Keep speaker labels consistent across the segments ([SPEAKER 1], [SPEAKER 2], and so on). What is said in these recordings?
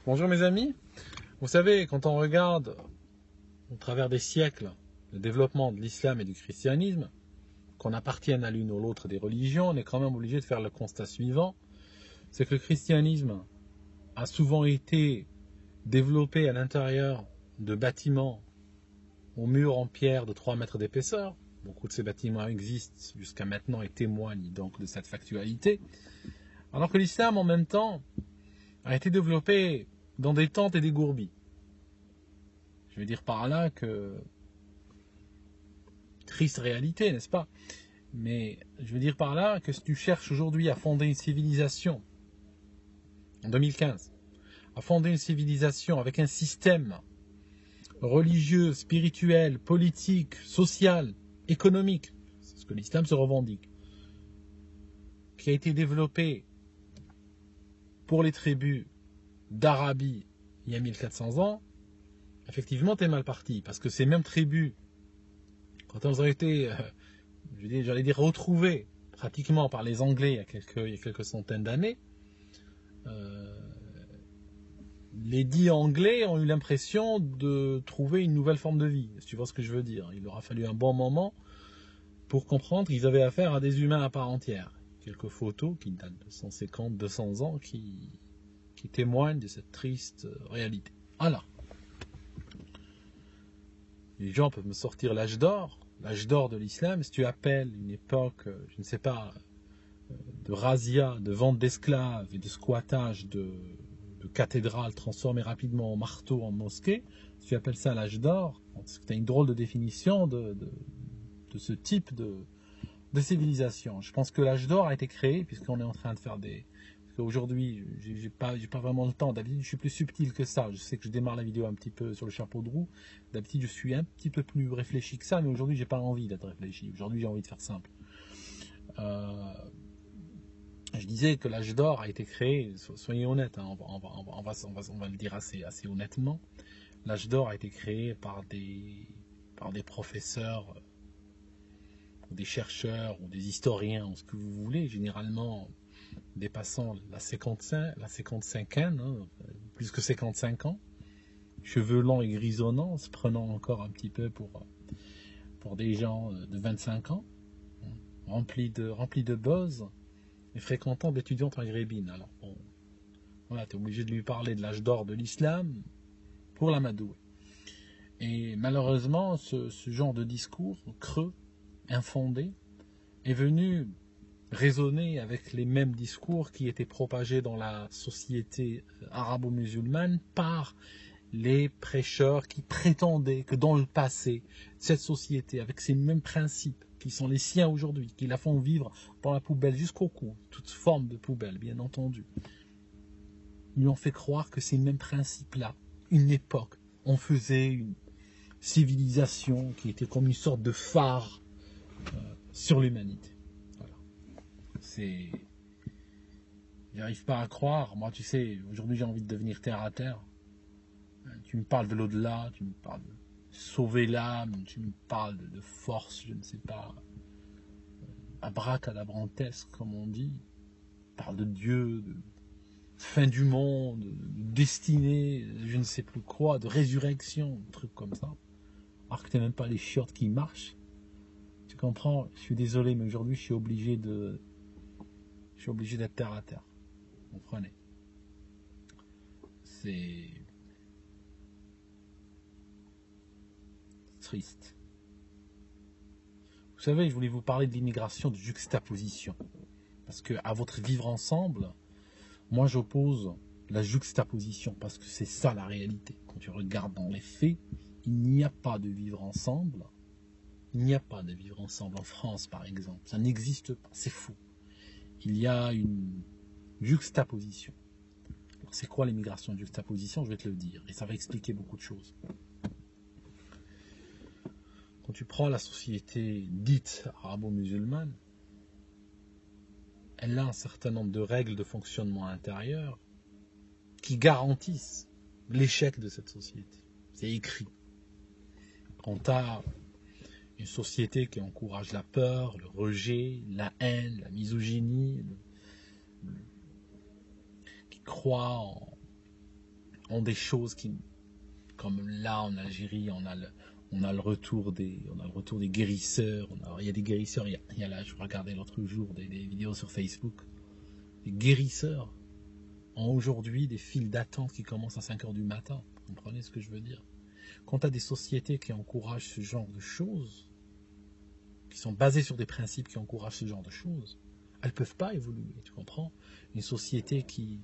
[SPEAKER 1] Bonjour mes amis, vous savez, quand on regarde au travers des siècles le développement de l'islam et du christianisme, qu'on appartienne à l'une ou l'autre des religions, on est quand même obligé de faire le constat suivant, c'est que le christianisme a souvent été développé à l'intérieur de bâtiments aux murs en pierre de 3 mètres d'épaisseur. Beaucoup de ces bâtiments existent jusqu'à maintenant et témoignent donc de cette factualité, alors que l'islam en même temps a été développé dans des tentes et des gourbis. Je veux dire par là que, triste réalité, n'est-ce pas? Mais je veux dire par là que si tu cherches aujourd'hui à fonder une civilisation, en 2015, à fonder une civilisation avec un système religieux, spirituel, politique, social, économique, c'est ce que l'islam se revendique, qui a été développé pour les tribus d'Arabie il y a 1400 ans, effectivement, tu es mal parti, parce que ces mêmes tribus, quand elles ont été, j'allais dire, retrouvées pratiquement par les Anglais il y a quelques centaines d'années, les dits Anglais ont eu l'impression de trouver une nouvelle forme de vie, si tu vois ce que je veux dire. Il leur a fallu un bon moment pour comprendre qu'ils avaient affaire à des humains à part entière. Quelques photos qui datent de 150, 200 ans qui témoignent de cette triste réalité. Alors, les gens peuvent me sortir l'âge d'or de l'islam, si tu appelles une époque, je ne sais pas, de razzia, de vente d'esclaves et de squattage de cathédrales transformées rapidement en marteaux, en mosquées, si tu appelles ça l'âge d'or, tu as une drôle de définition de ce type de civilisation. Je pense que l'âge d'or a été créé, puisqu'on est en train de faire des... Parce qu'aujourd'hui, j'ai pas vraiment le temps. D'habitude, je suis plus subtil que ça. Je sais que je démarre la vidéo un petit peu sur le chapeau de roue. D'habitude, je suis un petit peu plus réfléchi que ça, mais aujourd'hui, j'ai pas envie d'être réfléchi. Aujourd'hui, j'ai envie de faire simple. Je disais que l'âge d'or a été créé, soyez honnêtes, hein, on va le dire assez honnêtement. L'âge d'or a été créé par des professeurs, des chercheurs, ou des historiens, ou ce que vous voulez, généralement dépassant la 55aine, hein, plus que 55 ans, cheveux longs et grisonnants, se prenant encore un petit peu pour des gens de 25 ans, remplis de buzz, et fréquentant d'étudiantes maghrébines. Alors bon, voilà, tu es obligé de lui parler de l'âge d'or de l'islam pour l'amadouer. Et malheureusement, ce genre de discours creux, infondé, est venu résonner avec les mêmes discours qui étaient propagés dans la société arabo-musulmane par les prêcheurs qui prétendaient que dans le passé, cette société, avec ces mêmes principes qui sont les siens aujourd'hui, qui la font vivre dans la poubelle jusqu'au cou, toute forme de poubelle, bien entendu, ils lui ont fait croire que ces mêmes principes-là, une époque, on faisait une civilisation qui était comme une sorte de phare sur l'humanité. Voilà. J'arrive pas à croire. Moi, tu sais, aujourd'hui, j'ai envie de devenir terre à terre. Tu me parles de l'au-delà, tu me parles de sauver l'âme, tu me parles de force, je ne sais pas, abracadabrantesque, comme on dit. Tu parles de Dieu, de fin du monde, de destinée, je ne sais plus quoi, de résurrection, des trucs comme ça. Alors que tu n'as même pas les chiottes qui marchent. Tu comprends? Je suis désolé, mais aujourd'hui, je suis obligé d'être terre à terre. Vous comprenez? C'est triste. Vous savez, je voulais vous parler de l'immigration de juxtaposition. Parce que à votre vivre ensemble, moi j'oppose la juxtaposition, parce que c'est ça la réalité. Quand tu regardes dans les faits, il n'y a pas de vivre ensemble. Il n'y a pas de vivre ensemble en France, par exemple. Ça n'existe pas, c'est fou. Il y a une juxtaposition. Alors c'est quoi l'immigration de juxtaposition? Je vais te le dire, et ça va expliquer beaucoup de choses. Quand tu prends la société dite arabo-musulmane, elle a un certain nombre de règles de fonctionnement intérieur qui garantissent l'échec de cette société. C'est écrit. Quand tu as une société qui encourage la peur, le rejet, la haine, la misogynie, qui croit ont des choses qui, comme là en Algérie, on a le retour des guérisseurs. Il y a des guérisseurs. Il y a là, je regardais l'autre jour des vidéos sur Facebook. Les guérisseurs ont aujourd'hui des files d'attente qui commencent à 5 heures du matin. Vous comprenez ce que je veux dire? Quand tu as des sociétés qui encouragent ce genre de choses, qui sont basées sur des principes qui encouragent ce genre de choses, elles ne peuvent pas évoluer, tu comprends? Une société qui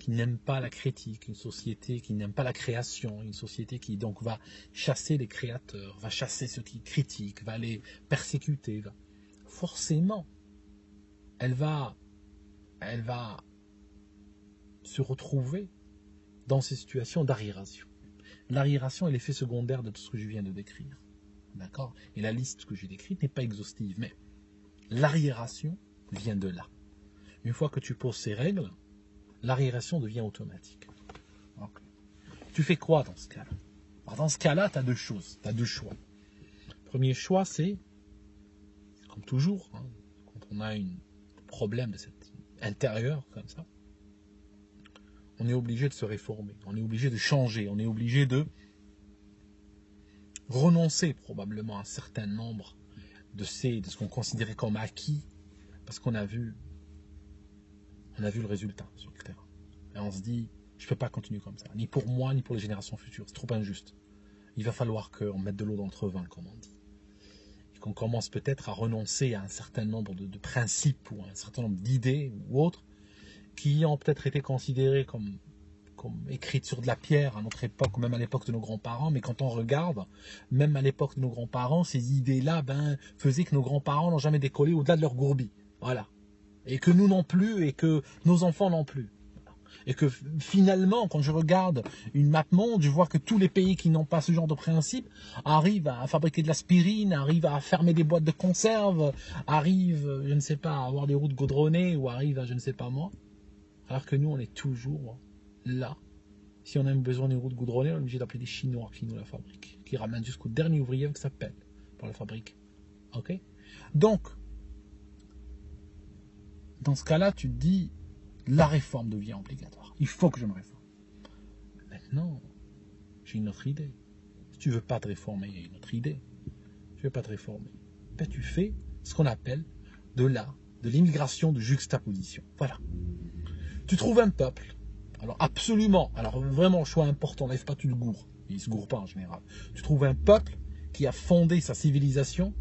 [SPEAKER 1] n'aime pas la critique, une société qui n'aime pas la création, une société qui donc va chasser les créateurs, va chasser ceux qui critiquent, va les persécuter, forcément, elle va se retrouver dans ces situations d'arriération. L'arriération est l'effet secondaire de tout ce que je viens de décrire. D'accord? Et la liste que j'ai décrite n'est pas exhaustive, mais l'arriération vient de là. Une fois que tu poses ces règles, l'arriération devient automatique. Okay. Tu fais quoi dans ce cas-là? Alors dans ce cas-là, tu as deux choses, tu as deux choix. Le premier choix, c'est comme toujours, hein, quand on a un problème de cet intérieur comme ça, on est obligé de se réformer, on est obligé de changer, on est obligé de renoncer probablement à un certain nombre de ce qu'on considérait comme acquis, parce qu'on a vu le résultat sur le terrain. Et on se dit, je ne peux pas continuer comme ça, ni pour moi, ni pour les générations futures, c'est trop injuste. Il va falloir qu'on mette de l'eau dans notre vin, comme on dit. Et qu'on commence peut-être à renoncer à un certain nombre de principes, ou à un certain nombre d'idées, ou autres, qui ont peut-être été considérées comme écrites sur de la pierre à notre époque, ou même à l'époque de nos grands-parents, mais quand on regarde, même à l'époque de nos grands-parents, ces idées-là faisaient que nos grands-parents n'ont jamais décollé au-delà de leur gourbi. Voilà. Et que nous non plus, et que nos enfants non plus. Et que finalement, quand je regarde une map monde, je vois que tous les pays qui n'ont pas ce genre de principe arrivent à fabriquer de l'aspirine, arrivent à fermer des boîtes de conserve, arrivent, je ne sais pas, à avoir des routes goudronnées, ou arrivent à je ne sais pas moi. Alors que nous, on est toujours là. Si on a besoin d'une route goudronnée, on est obligé d'appeler des Chinois qui nous la fabriquent, qui ramènent jusqu'au dernier ouvrier que ça pèle pour la fabriquer. Ok? Donc, dans ce cas-là, tu te dis, la réforme devient obligatoire. Il faut que je me réforme. Maintenant, j'ai une autre idée. Si tu ne veux pas te réformer, il y a une autre idée. Tu ne veux pas te réformer. Ben, tu fais ce qu'on appelle de l'immigration de juxtaposition. Voilà. Tu trouves un peuple. Alors absolument, alors vraiment choix important, n'arrive pas tu le gourres. Il ne se gourre pas en général. Tu trouves un peuple qui a fondé sa civilisation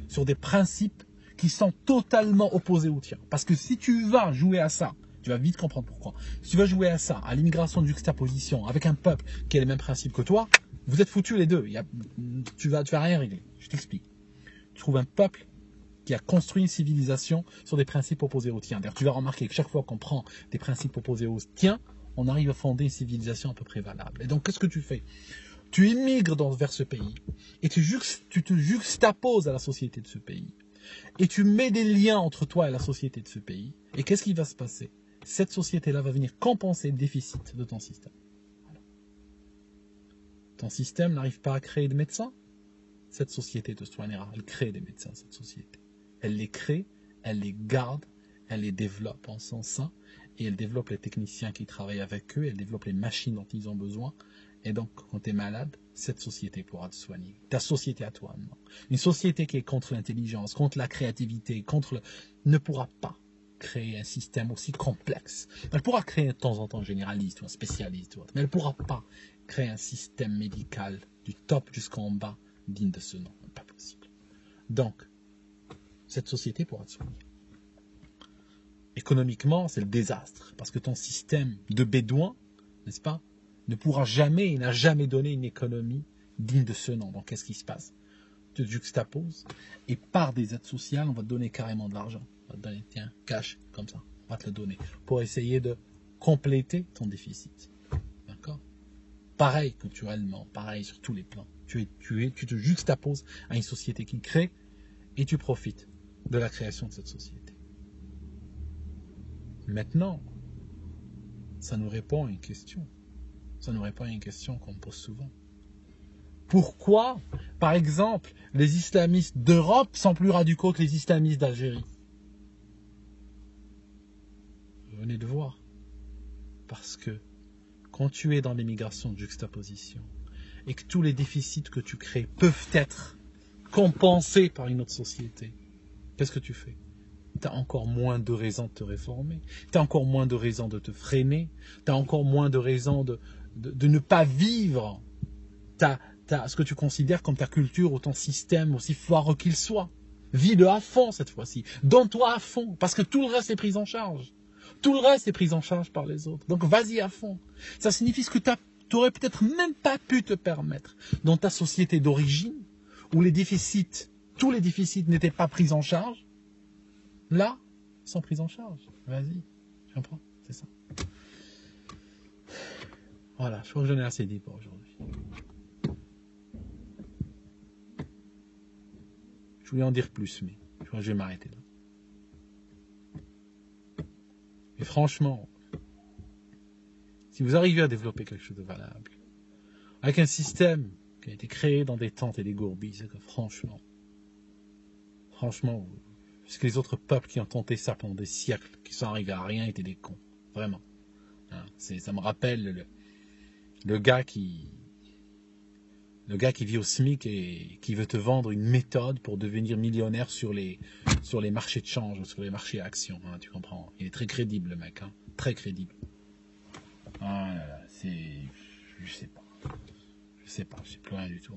[SPEAKER 1] sur des principes qui sont totalement opposés aux tiens. Parce que si tu vas jouer à ça, tu vas vite comprendre pourquoi. Si tu vas jouer à ça, à l'immigration de juxtaposition, avec un peuple qui a les mêmes principes que toi, vous êtes foutus les deux. Tu vas rien régler. Je t'explique. Tu trouves un peuple qui a construit une civilisation sur des principes opposés aux tiens. D'ailleurs, tu vas remarquer que chaque fois qu'on prend des principes opposés aux tiens, on arrive à fonder une civilisation à peu près valable. Et donc, qu'est-ce que tu fais? Tu immigres vers ce pays et tu te juxtaposes à la société de ce pays. Et tu mets des liens entre toi et la société de ce pays. Et qu'est-ce qui va se passer? Cette société-là va venir compenser le déficit de ton système. Voilà. Ton système n'arrive pas à créer de médecins? Cette société te soignera. Elle crée des médecins, cette société. Elle les crée, elle les garde, elle les développe en son sein. Et elle développe les techniciens qui travaillent avec eux, elle développe les machines dont ils ont besoin. Et donc, quand tu es malade, cette société pourra te soigner. Ta société à toi, non. Une société qui est contre l'intelligence, contre la créativité, ne pourra pas créer un système aussi complexe. Elle pourra créer de temps en temps un généraliste ou un spécialiste, ou autre, mais elle ne pourra pas créer un système médical du top jusqu'en bas digne de ce nom. Pas possible. Donc, cette société pourra te soigner. Économiquement, c'est le désastre, parce que ton système de bédouin, n'est-ce pas, ne pourra jamais, il n'a jamais donné une économie digne de ce nom. Donc, qu'est-ce qui se passe? Tu te juxtaposes, et par des aides sociales, on va te donner carrément de l'argent. On va te donner, tiens, cash, comme ça, on va te le donner, pour essayer de compléter ton déficit. D'accord? Pareil culturellement, pareil sur tous les plans. Tu te juxtaposes à une société qui crée, et tu profites de la création de cette société. Maintenant, ça nous répond à une question. Ça nous répond à une question qu'on me pose souvent. Pourquoi, par exemple, les islamistes d'Europe sont plus radicaux que les islamistes d'Algérie? Venez de voir. Parce que quand tu es dans l'émigration de juxtaposition et que tous les déficits que tu crées peuvent être compensés par une autre société, qu'est-ce que tu fais? Tu as encore moins de raisons de te réformer, tu as encore moins de raisons de te freiner, tu as encore moins de raisons de ne pas vivre ce que tu considères comme ta culture ou ton système, aussi foireux qu'il soit. Vis-le à fond cette fois-ci. Donne-toi à fond, parce que tout le reste est pris en charge. Tout le reste est pris en charge par les autres. Donc vas-y à fond. Ça signifie ce que tu n'aurais peut-être même pas pu te permettre dans ta société d'origine, où tous les déficits n'étaient pas pris en charge. Là, ils sont pris en charge. Vas-y, tu comprends? C'est ça. Voilà, je crois que j'en ai assez dit pour aujourd'hui. Je voulais en dire plus, mais je crois que je vais m'arrêter là. Et franchement, si vous arrivez à développer quelque chose de valable, avec un système qui a été créé dans des tentes et des gourbilles, c'est que franchement, parce que les autres peuples qui ont tenté ça pendant des siècles, qui sont arrivés à rien, étaient des cons. Vraiment. Hein, ça me rappelle le gars qui vit au SMIC et qui veut te vendre une méthode pour devenir millionnaire sur les marchés de change, sur les marchés actions, hein, tu comprends. Il est très crédible, le mec, hein, très crédible. Ah là là, je sais pas, je sais plus rien du tout.